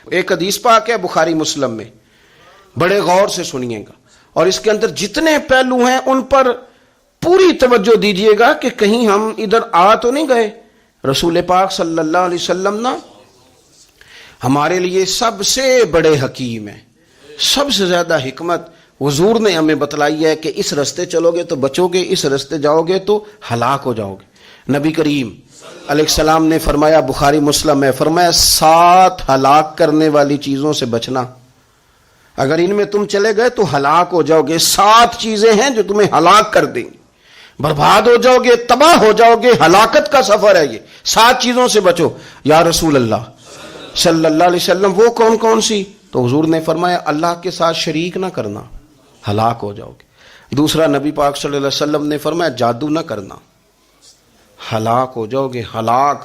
ایک حدیث پاک ہے بخاری مسلم میں، بڑے غور سے سنیے گا، اور اس کے اندر جتنے پہلو ہیں ان پر پوری توجہ دیجئے گا کہ کہیں ہم ادھر آ تو نہیں گئے۔ رسول پاک صلی اللہ علیہ وسلم نا ہمارے لیے سب سے بڑے حکیم ہیں، سب سے زیادہ حکمت حضور نے ہمیں بتلائی ہے کہ اس رستے چلو گے تو بچو گے، اس رستے جاؤ گے تو ہلاک ہو جاؤ گے۔ نبی کریم علیہ السلام نے فرمایا، بخاری مسلم ہے، فرمایا 7 ہلاک کرنے والی چیزوں سے بچنا، اگر ان میں تم چلے گئے تو ہلاک ہو جاؤ گے۔ 7 چیزیں ہیں جو تمہیں ہلاک کر دیں گی، برباد ہو جاؤ گے، تباہ ہو جاؤ گے، ہلاکت کا سفر ہے یہ، 7 چیزوں سے بچو۔ یا رسول اللہ صلی اللہ علیہ وسلم وہ کون کون سی؟ تو حضور نے فرمایا اللہ کے ساتھ شریک نہ کرنا، ہلاک ہو جاؤ گے۔ دوسرا نبی پاک صلی اللہ علیہ وسلم نے فرمایا جادو نہ کرنا، ہلاک ہو جاؤ گے، ہلاک۔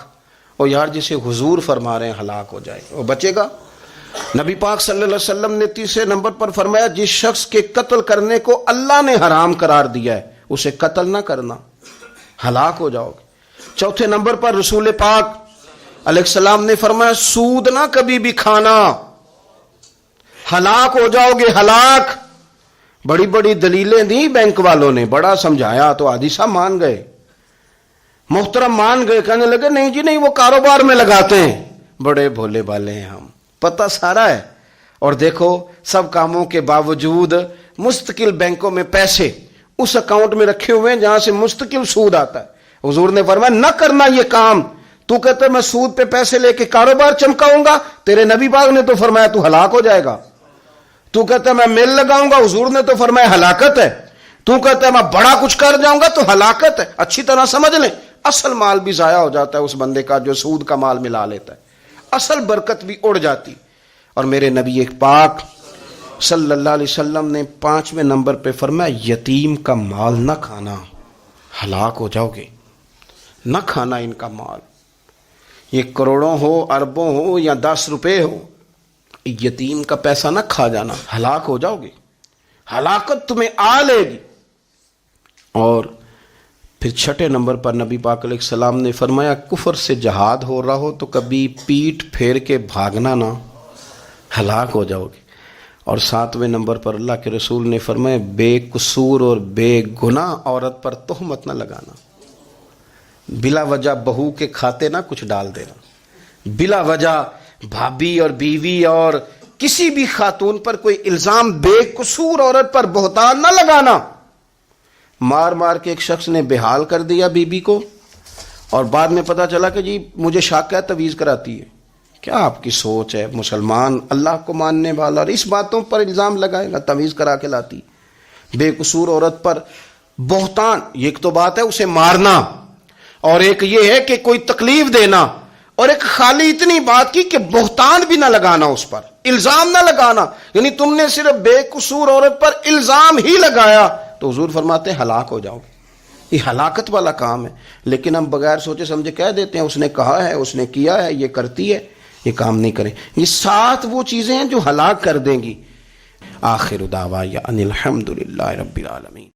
اور یار جسے حضور فرما رہے ہیں ہلاک ہو جائے وہ بچے گا؟ نبی پاک صلی اللہ علیہ وسلم نے تیسرے نمبر پر فرمایا جس شخص کے قتل کرنے کو اللہ نے حرام قرار دیا ہے اسے قتل نہ کرنا، ہلاک ہو جاؤ گے۔ چوتھے نمبر پر رسول پاک علیہ السلام نے فرمایا سود نہ کبھی بھی کھانا، ہلاک ہو جاؤ گے، ہلاک۔ بڑی بڑی دلیلیں دی بینک والوں نے، بڑا سمجھایا تو عادی صاحب مان گئے، محترم مان گئے، کہنے لگے نہیں جی نہیں وہ کاروبار میں لگاتے ہیں۔ بڑے بھولے بالے ہیں ہم، پتہ سارا ہے۔ اور دیکھو سب کاموں کے باوجود مستقل بینکوں میں پیسے اس اکاؤنٹ میں رکھے ہوئے ہیں جہاں سے مستقل سود آتا ہے۔ حضور نے فرمایا نہ کرنا یہ کام۔ تو کہتا ہے میں سود پہ پیسے لے کے کاروبار چمکاؤں گا، تیرے نبی پاک نے تو فرمایا تو ہلاک ہو جائے گا۔ تو کہتا ہے میں میل لگاؤں گا، حضور نے تو فرمایا ہلاکت ہے۔ تو کہتا ہے میں بڑا کچھ کر جاؤں گا تو ہلاکت ہے۔ اچھی طرح سمجھ لیں، اصل مال بھی ضائع ہو جاتا ہے اس بندے کا جو سود کا مال ملا لیتا ہے، اصل برکت بھی اڑ جاتی۔ اور میرے نبی پاک صلی اللہ علیہ وسلم نے 5ویں نمبر پہ فرمایا یتیم کا مال نہ کھانا، ہلاک ہو جاؤ گے، نہ کھانا ان کا مال، یہ کروڑوں ہو، اربوں ہو یا 10 روپے ہو، یتیم کا پیسہ نہ کھا جانا، ہلاک ہو جاؤ گے، ہلاکت تمہیں آ لے گی۔ اور پھر 6 نمبر پر نبی پاک علیہ السلام نے فرمایا کفر سے جہاد ہو رہا ہو تو کبھی پیٹ پھیر کے بھاگنا نہ، ہلاک ہو جاؤ گے۔ اور 7ویں نمبر پر اللہ کے رسول نے فرمایا بے قصور اور بے گناہ عورت پر تہمت نہ لگانا، بلا وجہ بہو کے کھاتے نہ کچھ ڈال دینا، بلا وجہ بھابھی اور بیوی اور کسی بھی خاتون پر کوئی الزام بے قصور عورت پر بہتان نہ لگانا۔ مار مار کے ایک شخص نے بحال کر دیا بیوی کو، اور بعد میں پتا چلا کہ جی مجھے شک ہے تویز کراتی ہے۔ کیا آپ کی سوچ ہے؟ مسلمان اللہ کو ماننے والا اور اس باتوں پر الزام لگائے گا تویز کرا کے لاتی؟ بے قصور عورت پر بہتان، یہ ایک تو بات ہے اسے مارنا، اور ایک یہ ہے کہ کوئی تکلیف دینا، اور ایک خالی اتنی بات کی کہ بہتان بھی نہ لگانا، اس پر الزام نہ لگانا، یعنی تم نے صرف بے قصور عورت پر الزام ہی لگایا تو حضور فرماتے ہیں ہلاک ہو جاؤ، یہ ہلاکت والا کام ہے۔ لیکن ہم بغیر سوچے سمجھے کہہ دیتے ہیں اس نے کہا ہے، اس نے کیا ہے، یہ کرتی ہے، یہ کام نہیں کریں۔ یہ 7 وہ چیزیں ہیں جو ہلاک کر دیں گی۔ آخر دعوانا ان الحمد للہ رب العالمین۔